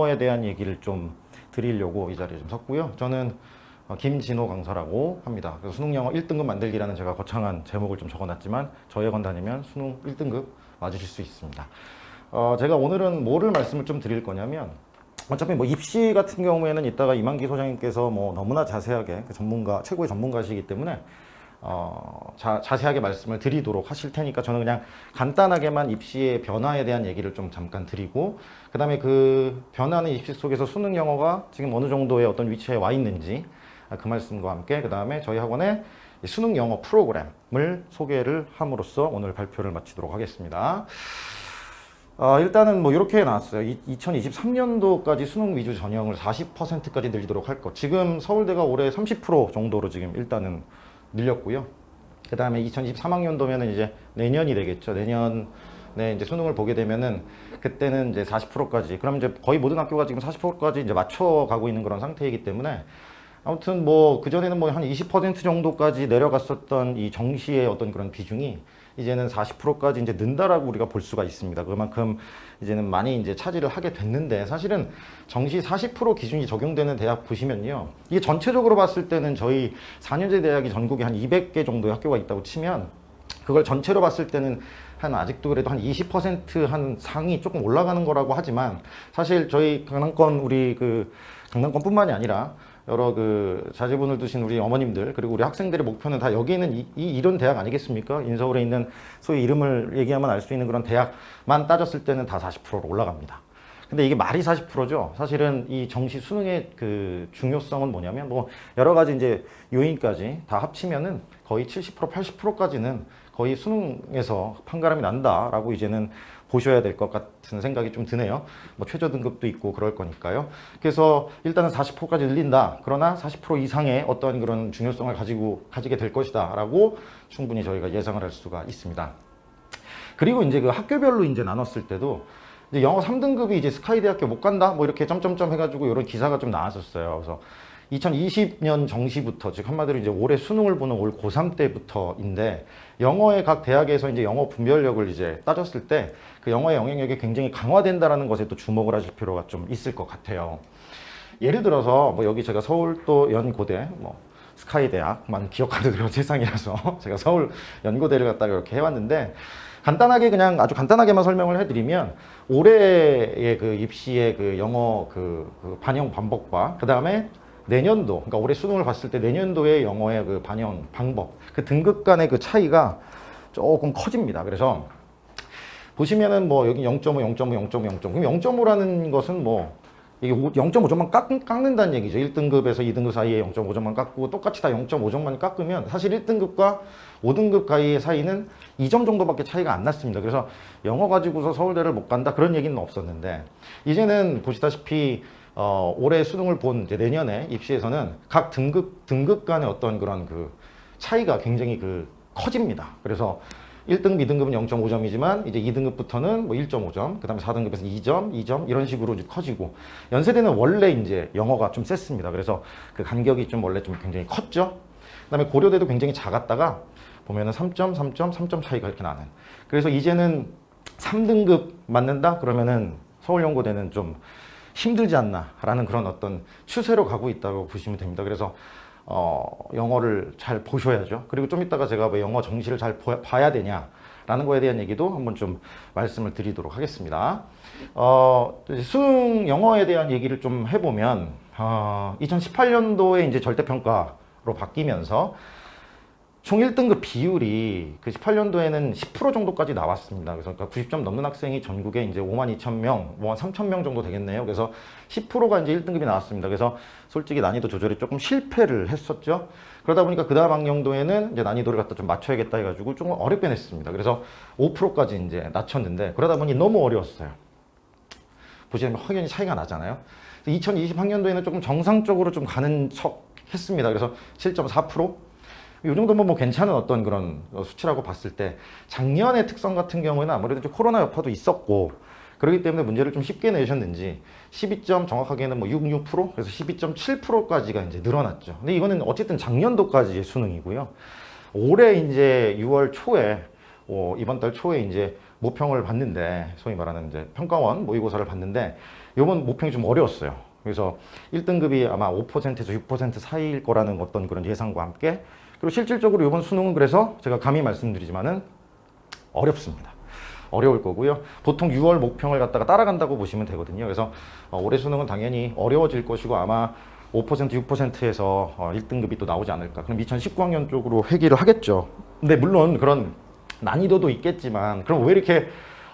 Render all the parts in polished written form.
영어에 대한 얘기를 좀 드리려고 이 자리에 좀 섰고요. 저는 김진호 강사라고 합니다. 그래서 수능 영어 1등급 만들기라는 제가 거창한 제목을 좀 적어놨지만 저희 학원 다니면 수능 1등급 맞으실 수 있습니다. 제가 오늘은 뭐를 말씀을 좀 드릴 거냐면, 어차피 뭐 입시 같은 경우에는 이따가 이만기 소장님께서 뭐 너무나 자세하게 최고의 전문가시기 때문에 자세하게 말씀을 드리도록 하실 테니까 저는 그냥 간단하게만 입시의 변화에 대한 얘기를 좀 잠깐 드리고, 그 다음에 그 변화는 입시 속에서 수능 영어가 지금 어느 정도의 어떤 위치에 와 있는지 그 말씀과 함께, 그 다음에 저희 학원의 수능 영어 프로그램을 소개를 함으로써 오늘 발표를 마치도록 하겠습니다. 일단은 뭐 이렇게 나왔어요. 2023년도까지 수능 위주 전형을 40%까지 늘리도록 할 것. 지금 서울대가 올해 30% 정도로 지금 일단은 늘렸고요. 그 다음에 2023학년도면은 이제 내년이 되겠죠. 내년에 이제 수능을 보게 되면은 그때는 이제 40%까지. 그럼 이제 거의 모든 학교가 지금 40%까지 이제 맞춰가고 있는 그런 상태이기 때문에, 아무튼 뭐 그전에는 뭐 한 20% 정도까지 내려갔었던 이 정시의 어떤 그런 비중이 이제는 40%까지 이제 는다라고 우리가 볼 수가 있습니다. 그만큼 이제는 많이 이제 차지를 하게 됐는데, 사실은 정시 40% 기준이 적용되는 대학 보시면요, 이게 전체적으로 봤을 때는 저희 4년제 대학이 전국에 한 200개 정도의 학교가 있다고 치면, 그걸 전체로 봤을 때는 한 아직도 그래도 한 20% 상이 조금 올라가는 거라고 하지만, 사실 저희 강남권뿐만이 아니라 여러 그 자제분을 두신 우리 어머님들, 그리고 우리 학생들의 목표는 다 여기 있는 이런 대학 아니겠습니까? 인서울에 있는 소위 이름을 얘기하면 알 수 있는 그런 대학만 따졌을 때는 다 40%로 올라갑니다. 근데 이게 말이 40%죠. 사실은 이 정시 수능의 그 중요성은 뭐냐면, 뭐 여러 가지 이제 요인까지 다 합치면은 거의 70%, 80%까지는 거의 수능에서 판가름이 난다라고 이제는 보셔야 될 것 같은 생각이 좀 드네요. 뭐 최저 등급도 있고 그럴 거니까요. 그래서 일단은 40%까지 늘린다. 그러나 40% 이상의 어떤 그런 중요성을 가지게 될 것이다 라고 충분히 저희가 예상을 할 수가 있습니다. 그리고 이제 그 학교별로 이제 나눴을 때도, 이제 영어 3등급이 이제 스카이대학교 못 간다? 뭐 이렇게 점점점 해가지고 이런 기사가 좀 나왔었어요. 그래서 2020년 정시부터, 즉 한마디로 이제 올해 수능을 보는 올 고3 때부터인데, 영어의 각 대학에서 이제 영어 분별력을 이제 따졌을 때 그 영어의 영향력이 굉장히 강화된다라는 것에 또 주목을 하실 필요가 좀 있을 것 같아요. 예를 들어서 뭐 여기 제가 서울 또 연고대 뭐 스카이대학만 기억하는 그런 세상이라서 제가 서울 연고대를 갖다가 이렇게 해왔는데, 간단하게 그냥 아주 간단하게만 설명을 해드리면, 올해의 그 입시의 그 영어 그 반영 방법과 그 다음에 내년도, 그러니까 올해 수능을 봤을 때 내년도의 영어의 그 반영 방법, 그 등급 간의 그 차이가 조금 커집니다. 그래서 보시면은 뭐 여기 0.5, 0.5, 0.5, 0.5. 그럼 0.5라는 것은 뭐 이게 0.5점만 깎는다는 얘기죠. 1등급에서 2등급 사이에 0.5점만 깎고, 똑같이 다 0.5점만 깎으면 사실 1등급과 5등급 사이는 2점 정도밖에 차이가 안 났습니다. 그래서 영어 가지고서 서울대를 못 간다 그런 얘기는 없었는데, 이제는 보시다시피 올해 수능을 본 이제 내년에 입시에서는 각 등급 간의 어떤 그런 그 차이가 굉장히 커집니다. 그래서 1등급, 2등급은 0.5점이지만 이제 2등급부터는 뭐 1.5점, 그 다음에 4등급에서 2점, 2점 이런 식으로 이제 커지고, 연세대는 원래 이제 영어가 좀 셌습니다. 그래서 그 간격이 좀 원래 좀 굉장히 컸죠. 그 다음에 고려대도 굉장히 작았다가 보면은 3점, 3점, 3점 차이가 이렇게 나는. 그래서 이제는 3등급 맞는다? 그러면은 서울연고대는 좀 힘들지 않나 라는 그런 어떤 추세로 가고 있다고 보시면 됩니다. 그래서 영어를 잘 보셔야죠. 그리고 좀 이따가 제가 왜 영어 정시를 잘 봐야 되냐라는 거에 대한 얘기도 한번 좀 말씀을 드리도록 하겠습니다. 수능 영어에 대한 얘기를 좀 해보면, 2018년도에 이제 절대평가로 바뀌면서 총 1등급 비율이 그 18년도에는 10% 정도까지 나왔습니다. 그래서 90점 넘는 학생이 전국에 이제 52,000명, 53,000명 정도 되겠네요. 그래서 10%가 이제 1등급이 나왔습니다. 그래서 솔직히 난이도 조절이 조금 실패를 했었죠. 그러다 보니까 그 다음 학년도에는 이제 난이도를 갖다 좀 맞춰야겠다 해가지고 조금 어렵게 냈습니다. 그래서 5%까지 이제 낮췄는데, 그러다 보니 너무 어려웠어요. 보시면 확연히 차이가 나잖아요. 2020학년도에는 조금 정상적으로 좀 가는 척 했습니다. 그래서 7.4%? 이 정도면 뭐 괜찮은 어떤 그런 수치라고 봤을 때, 작년의 특성 같은 경우에는 아무래도 좀 코로나 여파도 있었고 그렇기 때문에 문제를 좀 쉽게 내셨는지 12점 정확하게는 뭐 66%, 그래서 12.7%까지가 이제 늘어났죠. 근데 이거는 어쨌든 작년도까지의 수능이고요. 올해 이제 6월 초에 이번 달 초에 이제 모평을 봤는데, 소위 말하는 이제 평가원 모의고사를 봤는데, 이번 모평이 좀 어려웠어요. 그래서 1등급이 아마 5%에서 6% 사이일 거라는 어떤 그런 예상과 함께, 그리고 실질적으로 이번 수능은 그래서 제가 감히 말씀드리지만은 어렵습니다. 어려울 거고요. 보통 6월 모평을 갖다가 따라간다고 보시면 되거든요. 그래서 올해 수능은 당연히 어려워질 것이고 아마 5% 6%에서 1등급이 또 나오지 않을까. 그럼 2019학년 쪽으로 회귀를 하겠죠. 근데 물론 그런 난이도도 있겠지만 그럼 왜 이렇게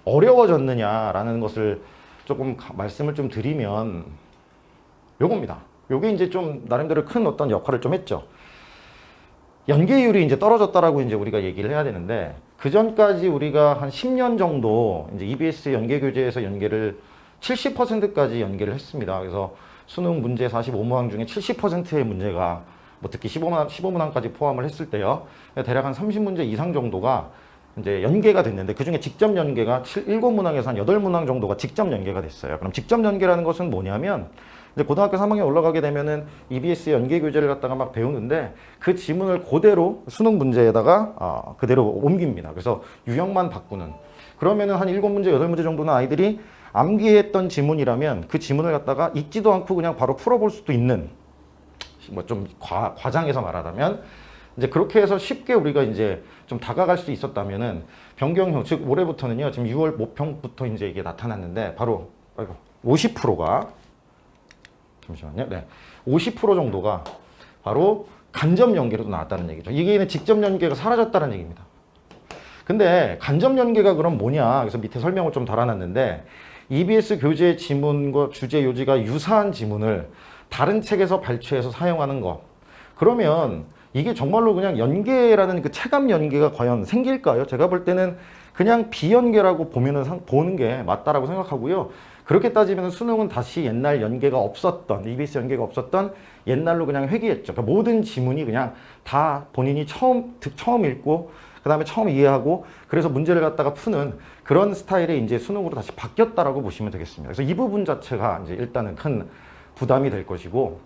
어려워졌느냐라는 것을 조금 말씀을 좀 드리면 요겁니다. 요게 이제 좀 나름대로 큰 어떤 역할을 좀 했죠. 연계율이 이제 떨어졌다라고 이제 우리가 얘기를 해야 되는데, 그 전까지 우리가 한 10년 정도 이제 EBS 연계 교재에서 연계를 70%까지 연계를 했습니다. 그래서 수능 문제 45문항 중에 70%의 문제가 뭐 특히 15문항까지 포함을 했을 때요. 대략 한 30문제 이상 정도가 이제 연계가 됐는데, 그 중에 직접 연계가 7문항에서 한 8문항 정도가 직접 연계가 됐어요. 그럼 직접 연계라는 것은 뭐냐면, 이제 고등학교 3학년 올라가게 되면은 EBS 연계 교재를 갖다가 막 배우는데 그 지문을 그대로 수능 문제에다가 그대로 옮깁니다. 그래서 유형만 바꾸는. 그러면은 한 7문제, 8문제 정도는 아이들이 암기했던 지문이라면 그 지문을 갖다가 읽지도 않고 그냥 바로 풀어볼 수도 있는, 뭐 좀 과장해서 말하자면 이제 그렇게 해서 쉽게 우리가 이제 좀 다가갈 수 있었다면은 변경형, 즉 올해부터는요, 지금 6월 모평부터 이제 이게 나타났는데 바로 50%가 잠시만요. 네. 50% 정도가 바로 간접 연계로도 나왔다는 얘기죠. 이게는 직접 연계가 사라졌다는 얘기입니다. 근데 간접 연계가 그럼 뭐냐? 그래서 밑에 설명을 좀 달아놨는데, EBS 교재 지문과 주제 요지가 유사한 지문을 다른 책에서 발췌해서 사용하는 것. 그러면 이게 정말로 그냥 연계라는 그 체감 연계가 과연 생길까요? 제가 볼 때는 그냥 비연계라고 보는 게 맞다라고 생각하고요. 그렇게 따지면 수능은 다시 옛날 연계가 없었던, EBS 연계가 없었던 옛날로 그냥 회귀했죠. 그러니까 모든 지문이 그냥 다 본인이 처음 읽고 그 다음에 처음 이해하고 그래서 문제를 갖다가 푸는 그런 스타일의 이제 수능으로 다시 바뀌었다라고 보시면 되겠습니다. 그래서 이 부분 자체가 이제 일단은 큰 부담이 될 것이고,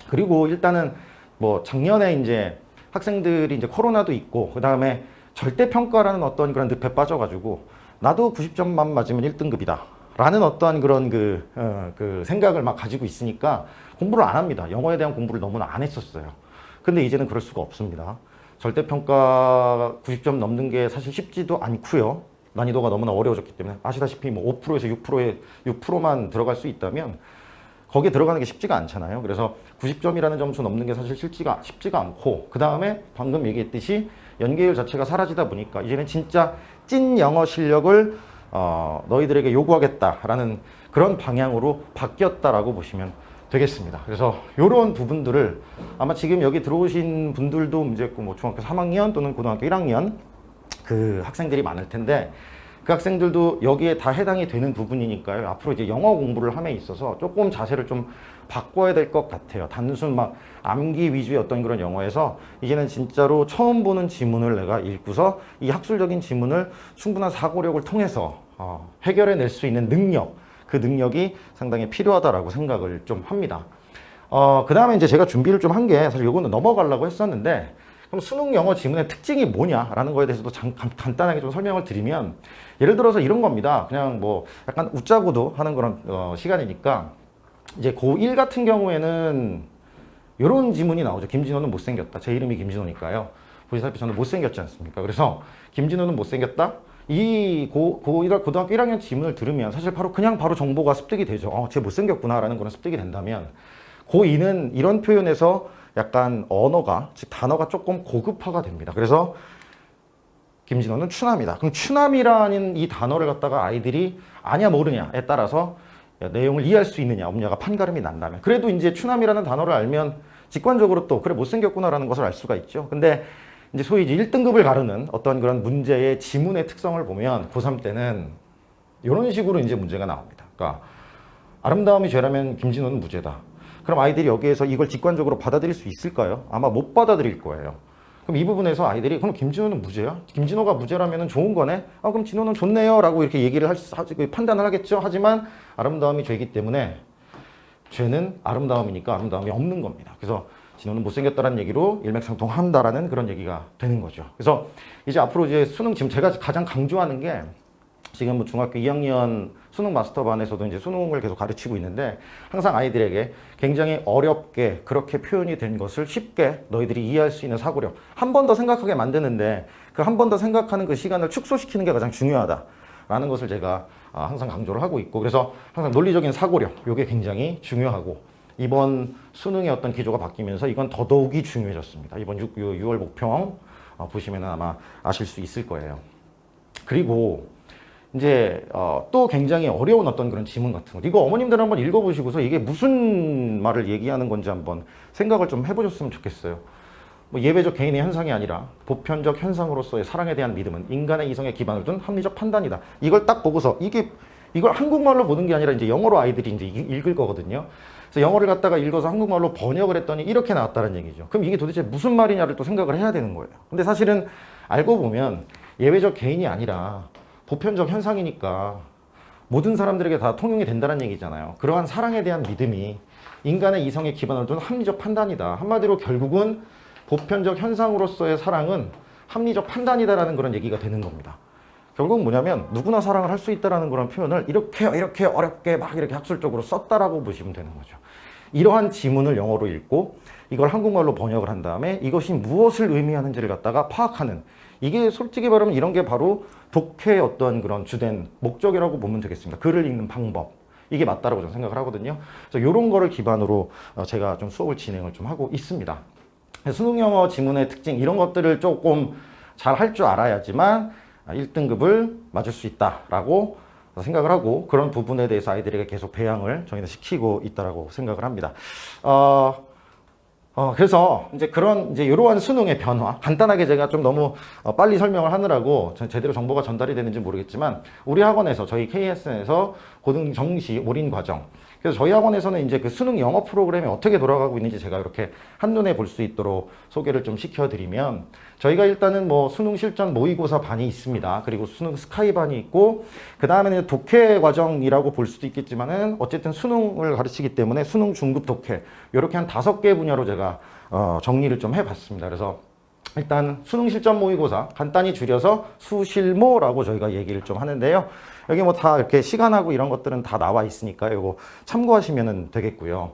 그리고 일단은 뭐 작년에 이제 학생들이 이제 코로나도 있고 그 다음에 절대평가라는 어떤 그런 늪에 빠져가지고 나도 90점만 맞으면 1등급이다 라는 어떠한 그런 그 생각을 막 가지고 있으니까 공부를 안 합니다. 영어에 대한 공부를 너무나 안 했었어요. 근데 이제는 그럴 수가 없습니다. 절대평가 90점 넘는 게 사실 쉽지도 않고요. 난이도가 너무나 어려워졌기 때문에 아시다시피 뭐 5%에서 6%만 들어갈 수 있다면 거기에 들어가는 게 쉽지가 않잖아요. 그래서 90점이라는 점수 넘는 게 사실 쉽지가 않고, 그 다음에 방금 얘기했듯이 연계율 자체가 사라지다 보니까 이제는 진짜 찐 영어 실력을 너희들에게 요구하겠다라는 그런 방향으로 바뀌었다라고 보시면 되겠습니다. 그래서 이런 부분들을 아마 지금 여기 들어오신 분들도 이제 뭐 중학교 3학년 또는 고등학교 1학년 그 학생들이 많을 텐데, 그 학생들도 여기에 다 해당이 되는 부분이니까요. 앞으로 이제 영어 공부를 함에 있어서 조금 자세를 좀 바꿔야 될 것 같아요. 단순 막 암기 위주의 어떤 그런 영어에서 이제는 진짜로 처음 보는 지문을 내가 읽고서 이 학술적인 지문을 충분한 사고력을 통해서 해결해낼 수 있는 능력, 그 능력이 상당히 필요하다라고 생각을 좀 합니다. 그 다음에 이제 제가 준비를 좀 한 게, 사실 요거는 넘어가려고 했었는데, 그럼 수능 영어 지문의 특징이 뭐냐라는 거에 대해서도 간단하게 좀 설명을 드리면, 예를 들어서 이런 겁니다. 그냥 뭐 약간 웃자고도 하는 그런 시간이니까, 이제 고1 같은 경우에는 이런 지문이 나오죠. 김진호는 못생겼다. 제 이름이 김진호니까요. 보시다시피 저는 못생겼지 않습니까? 그래서 김진호는 못생겼다. 이 고등학교 1학년 지문을 들으면 사실 바로 정보가 습득이 되죠. 쟤 못생겼구나 라는 그런 습득이 된다면, 고2는 이런 표현에서 약간 언어가, 즉 단어가 조금 고급화가 됩니다. 그래서 김진호는 추남이다. 그럼 추남이라는 이 단어를 갖다가 아이들이 아냐 모르냐에 따라서 내용을 이해할 수 있느냐 없느냐가 판가름이 난다면, 그래도 이제 추남이라는 단어를 알면 직관적으로 또 그래 못생겼구나라는 것을 알 수가 있죠. 근데 이제 소위 이제 1등급을 가르는 어떤 그런 문제의 지문의 특성을 보면 고3 때는 이런 식으로 이제 문제가 나옵니다. 그러니까 아름다움이 죄라면 김진호는 무죄다. 그럼 아이들이 여기에서 이걸 직관적으로 받아들일 수 있을까요? 아마 못 받아들일 거예요. 그럼 이 부분에서 아이들이 그럼 김진호는 무죄야? 김진호가 무죄라면 좋은 거네? 그럼 진호는 좋네요 라고 이렇게 얘기를 판단을 하겠죠. 하지만 아름다움이 죄이기 때문에 죄는 아름다움이니까 아름다움이 없는 겁니다. 그래서 진호는 못생겼다는 얘기로 일맥상통한다라는 그런 얘기가 되는 거죠. 그래서 이제 앞으로 이제 수능, 지금 제가 가장 강조하는 게 지금 뭐 중학교 2학년 수능 마스터반에서도 이제 수능을 계속 가르치고 있는데 항상 아이들에게 굉장히 어렵게 그렇게 표현이 된 것을 쉽게 너희들이 이해할 수 있는 사고력 한 번 더 생각하게 만드는데 그 한 번 더 생각하는 그 시간을 축소시키는 게 가장 중요하다라는 것을 제가 항상 강조를 하고 있고 그래서 항상 논리적인 사고력 이게 굉장히 중요하고 이번 수능의 어떤 기조가 바뀌면서 이건 더더욱이 중요해졌습니다. 이번 6월 목평 보시면 아마 아실 수 있을 거예요. 그리고 이제 또 굉장히 어려운 어떤 그런 지문 같은 거 이거 어머님들 한번 읽어보시고서 이게 무슨 말을 얘기하는 건지 한번 생각을 좀 해보셨으면 좋겠어요. 뭐 예외적 개인의 현상이 아니라 보편적 현상으로서의 사랑에 대한 믿음은 인간의 이성에 기반을 둔 합리적 판단이다. 이걸 딱 보고서 이걸 한국말로 보는 게 아니라 이제 영어로 아이들이 이제 읽을 거거든요. 그래서 영어를 갖다가 읽어서 한국말로 번역을 했더니 이렇게 나왔다는 얘기죠. 그럼 이게 도대체 무슨 말이냐를 또 생각을 해야 되는 거예요. 근데 사실은 알고 보면 예외적 개인이 아니라 보편적 현상이니까 모든 사람들에게 다 통용이 된다는 얘기잖아요. 그러한 사랑에 대한 믿음이 인간의 이성에 기반을 둔 합리적 판단이다. 한마디로 결국은 보편적 현상으로서의 사랑은 합리적 판단이다라는 그런 얘기가 되는 겁니다. 결국은 뭐냐면 누구나 사랑을 할 수 있다라는 그런 표현을 이렇게 어렵게 막 이렇게 학술적으로 썼다라고 보시면 되는 거죠. 이러한 지문을 영어로 읽고 이걸 한국말로 번역을 한 다음에 이것이 무엇을 의미하는지를 갖다가 파악하는 이게 솔직히 말하면 이런 게 바로 독해의 어떤 그런 주된 목적이라고 보면 되겠습니다. 글을 읽는 방법. 이게 맞다라고 저는 생각을 하거든요. 그래서 이런 거를 기반으로 제가 좀 수업을 진행을 좀 하고 있습니다. 수능 영어 지문의 특징 이런 것들을 조금 잘 할 줄 알아야지만 1등급을 맞을 수 있다라고 생각을 하고 그런 부분에 대해서 아이들에게 계속 배양을 저희는 시키고 있다라고 생각을 합니다. 그래서 이제 이러한 수능의 변화 간단하게 제가 좀 너무 빨리 설명을 하느라고 제대로 정보가 전달이 되는지 모르겠지만 우리 학원에서 저희 KSN에서 고등 정시 올인 과정 그래서 저희 학원에서는 이제 그 수능 영어 프로그램이 어떻게 돌아가고 있는지 제가 이렇게 한눈에 볼 수 있도록 소개를 좀 시켜드리면 저희가 일단은 뭐 수능 실전 모의고사 반이 있습니다. 그리고 수능 스카이 반이 있고 그 다음에는 독해 과정이라고 볼 수도 있겠지만은 어쨌든 수능을 가르치기 때문에 수능 중급 독해 이렇게 한 5개 분야로 제가 정리를 좀 해봤습니다. 그래서 일단 수능 실전 모의고사 간단히 줄여서 수실모라고 저희가 얘기를 좀 하는데요. 여기 뭐 다 이렇게 시간하고 이런 것들은 다 나와 있으니까 이거 참고하시면 되겠고요.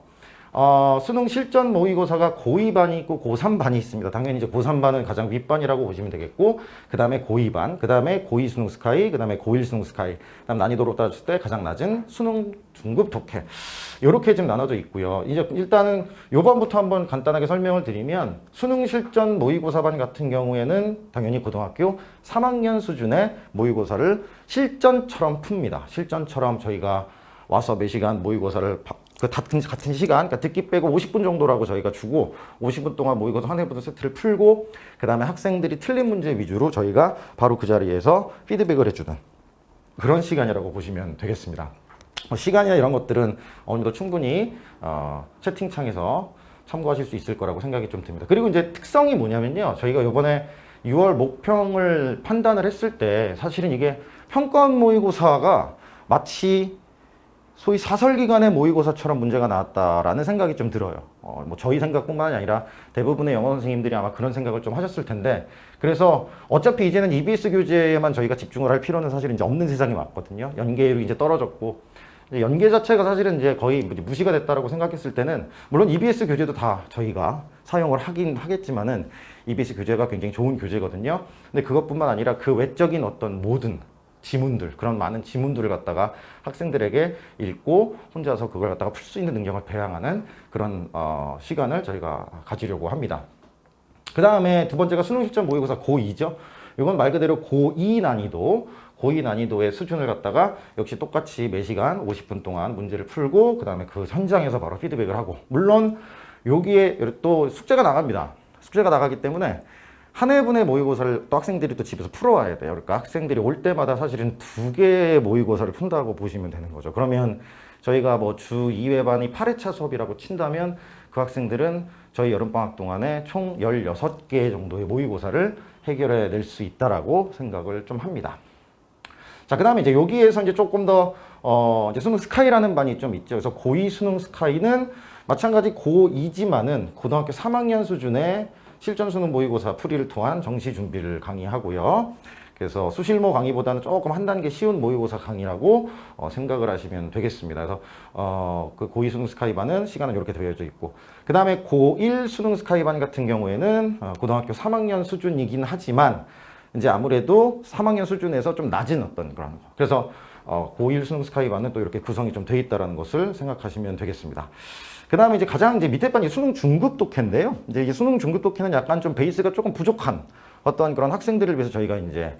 수능 실전 모의고사가 고2 반이 있고 고3 반이 있습니다. 당연히 이제 고3 반은 가장 윗반이라고 보시면 되겠고, 그 다음에 고2 반, 그 다음에 고2 수능 스카이, 그 다음에 고1 수능 스카이, 그 다음 난이도로 따졌을 때 가장 낮은 수능 중급 독해. 이렇게 지금 나눠져 있고요. 이제 일단은 요반부터 한번 간단하게 설명을 드리면 수능 실전 모의고사 반 같은 경우에는 당연히 고등학교 3학년 수준의 모의고사를 실전처럼 풉니다. 실전처럼 저희가 와서 몇 시간 모의고사를 같은 시간, 그러니까 듣기 빼고 50분 정도라고 저희가 주고 50분 동안 모의고사 한 해부터 세트를 풀고 그 다음에 학생들이 틀린 문제 위주로 저희가 바로 그 자리에서 피드백을 해주는 그런 시간이라고 보시면 되겠습니다. 시간이나 이런 것들은 어느정도 충분히 채팅창에서 참고하실 수 있을 거라고 생각이 좀 듭니다. 그리고 이제 특성이 뭐냐면요. 저희가 이번에 6월 목평을 판단을 했을 때 사실은 이게 평가원 모의고사가 마치 소위 사설기관의 모의고사처럼 문제가 나왔다라는 생각이 좀 들어요. 뭐 저희 생각뿐만이 아니라 대부분의 영어 선생님들이 아마 그런 생각을 좀 하셨을 텐데, 그래서 어차피 이제는 EBS 교재에만 저희가 집중을 할 필요는 사실은 이제 없는 세상이 왔거든요. 연계율이 이제 떨어졌고, 연계 자체가 사실은 이제 거의 무시가 됐다라고 생각했을 때는, 물론 EBS 교재도 다 저희가 사용을 하긴 하겠지만은 EBS 교재가 굉장히 좋은 교재거든요. 근데 그것뿐만 아니라 그 외적인 어떤 모든 지문들, 그런 많은 지문들을 갖다가 학생들에게 읽고 혼자서 그걸 갖다가 풀 수 있는 능력을 배양하는 그런 시간을 저희가 가지려고 합니다. 그 다음에 두 번째가 수능 실전 모의고사 고2죠. 이건 말 그대로 고2 난이도의 수준을 갖다가 역시 똑같이 매시간 50분 동안 문제를 풀고 그 다음에 그 현장에서 바로 피드백을 하고, 물론 여기에 또 숙제가 나갑니다. 숙제가 나가기 때문에 한 회분의 모의고사를 또 학생들이 또 집에서 풀어와야 돼요. 그러니까 학생들이 올 때마다 사실은 2개의 모의고사를 푼다고 보시면 되는 거죠. 그러면 저희가 뭐 주 2회 반이 8회차 수업이라고 친다면 그 학생들은 저희 여름방학 동안에 총 16개 정도의 모의고사를 해결해 낼 수 있다라고 생각을 좀 합니다. 자, 그 다음에 이제 여기에서 이제 조금 더 이제 수능 스카이라는 반이 좀 있죠. 그래서 고2 수능 스카이는 마찬가지 고2지만은 고등학교 3학년 수준의 실전 수능 모의고사 풀이를 통한 정시 준비를 강의하고요. 그래서 수실모 강의보다는 조금 한 단계 쉬운 모의고사 강의라고 생각을 하시면 되겠습니다. 그래서 그 고2 수능 스카이반은 시간은 이렇게 되어져 있고, 그 다음에 고1 수능 스카이반 같은 경우에는 고등학교 3학년 수준이긴 하지만 이제 아무래도 3학년 수준에서 좀 낮은 어떤 그런 거. 그래서 고1 수능 스카이반은 또 이렇게 구성이 좀 돼 있다는 것을 생각하시면 되겠습니다. 그 다음에 이제 가장 이제 밑에 반이 수능 중급 독해인데요. 이제 이 수능 중급 독해는 약간 좀 베이스가 조금 부족한 어떤 그런 학생들을 위해서 저희가 이제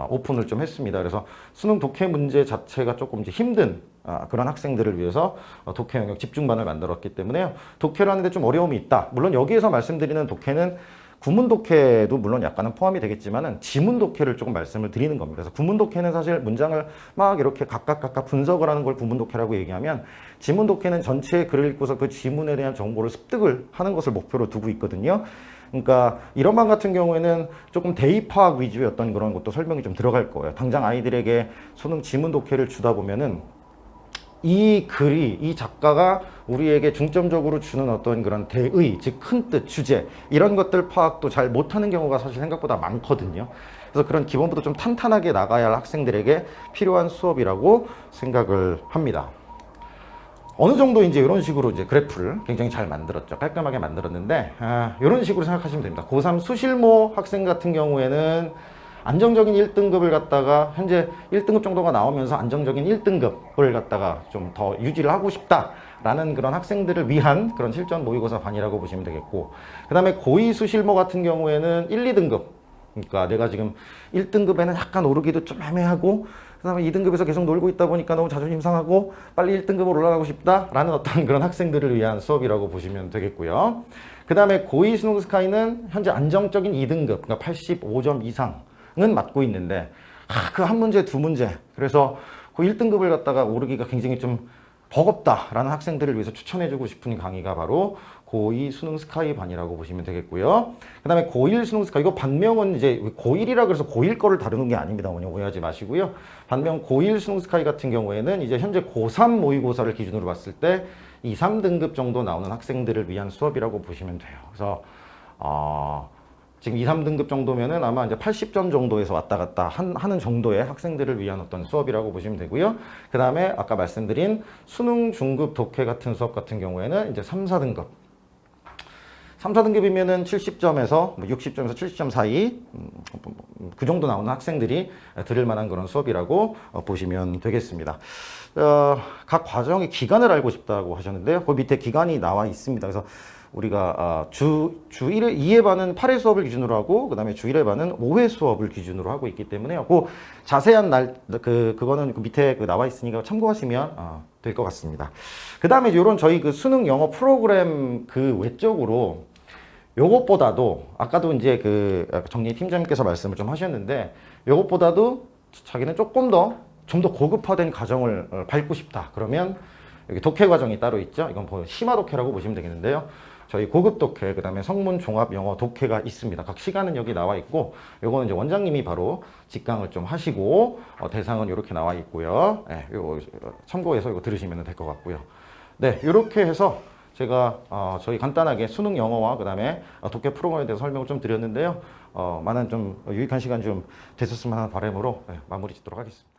오픈을 좀 했습니다. 그래서 수능 독해 문제 자체가 조금 이제 힘든 그런 학생들을 위해서 독해 영역 집중반을 만들었기 때문에요. 독해를 하는데 좀 어려움이 있다. 물론 여기에서 말씀드리는 독해는 구문 독해도 물론 약간은 포함이 되겠지만은 지문 독해를 조금 말씀을 드리는 겁니다. 그래서 구문 독해는 사실 문장을 막 이렇게 각각 분석을 하는 걸 구문 독해라고 얘기하면, 지문 독해는 전체의 글을 읽고서 그 지문에 대한 정보를 습득을 하는 것을 목표로 두고 있거든요. 그러니까 이런 반 같은 경우에는 조금 대입 파악 위주의 어떤 그런 것도 설명이 좀 들어갈 거예요. 당장 아이들에게 수능 지문 독해를 주다 보면은 이 글이, 이 작가가 우리에게 중점적으로 주는 어떤 그런 대의, 즉 큰 뜻, 주제, 이런 것들 파악도 잘 못하는 경우가 사실 생각보다 많거든요. 그래서 그런 기본부터 좀 탄탄하게 나가야 할 학생들에게 필요한 수업이라고 생각을 합니다. 어느 정도 이제 이런 식으로 이제 그래프를 굉장히 잘 만들었죠. 깔끔하게 만들었는데, 이런 식으로 생각하시면 됩니다. 고3 수실모 학생 같은 경우에는 안정적인 1등급을 갖다가 현재 1등급 정도가 나오면서 안정적인 1등급을 갖다가 좀 더 유지를 하고 싶다라는 그런 학생들을 위한 그런 실전 모의고사 반이라고 보시면 되겠고, 그 다음에 고2 수실모 같은 경우에는 1, 2등급, 그러니까 내가 지금 1등급에는 약간 오르기도 좀 애매하고, 그 다음에 2등급에서 계속 놀고 있다 보니까 너무 자존심 상하고 빨리 1등급으로 올라가고 싶다라는 어떤 그런 학생들을 위한 수업이라고 보시면 되겠고요. 그 다음에 고2 수능 스카이는 현재 안정적인 2등급, 그러니까 85점 이상은 맞고 있는데, 그 한 문제, 두 문제, 그래서 그 1등급을 갖다가 오르기가 굉장히 좀 버겁다라는 학생들을 위해서 추천해주고 싶은 강의가 바로 고2 수능 스카이 반이라고 보시면 되겠고요. 그 다음에 고1 수능 스카이, 이거 반명은 이제 고1이라 그래서 고1 거를 다루는 게 아닙니다. 오해하지 마시고요. 반면 고1 수능 스카이 같은 경우에는 이제 현재 고3 모의고사를 기준으로 봤을 때 2, 3등급 정도 나오는 학생들을 위한 수업이라고 보시면 돼요. 그래서 지금 2, 3등급 정도면은 아마 이제 80점 정도에서 왔다 갔다 하는 정도의 학생들을 위한 어떤 수업이라고 보시면 되고요. 그 다음에 아까 말씀드린 수능 중급 독해 같은 수업 같은 경우에는 이제 3, 4등급. 3, 4등급이면은 70점에서 60점에서 70점 사이 그 정도 나오는 학생들이 들을 만한 그런 수업이라고 보시면 되겠습니다. 각 과정의 기간을 알고 싶다고 하셨는데요. 그 밑에 기간이 나와 있습니다. 그래서 우리가 주 1회, 2회 반은 8회 수업을 기준으로 하고, 그 다음에 주 1회 반은 5회 수업을 기준으로 하고 있기 때문에요. 그 자세한 그거는 그 밑에 나와 있으니까 참고하시면 될 것 같습니다. 그 다음에 이런 저희 그 수능 영어 프로그램 그 외적으로 요것보다도 아까도 이제 그 정리 팀장님께서 말씀을 좀 하셨는데, 요것보다도 자기는 조금 더 좀 더 고급화된 과정을 밟고 싶다. 그러면 여기 독해 과정이 따로 있죠. 이건 심화 독해라고 보시면 되겠는데요. 저희 고급 독해, 그 다음에 성문 종합 영어 독해가 있습니다. 각 시간은 여기 나와 있고, 요거는 이제 원장님이 바로 직강을 좀 하시고, 대상은 이렇게 나와 있고요. 네, 요거 참고해서 이거 들으시면 될 것 같고요. 네, 이렇게 해서 제가 저희 간단하게 수능 영어와 그 다음에 독해 프로그램에 대해서 설명을 좀 드렸는데요. 많은 좀 유익한 시간 좀 됐었으면 하는 바람으로 마무리 짓도록 하겠습니다.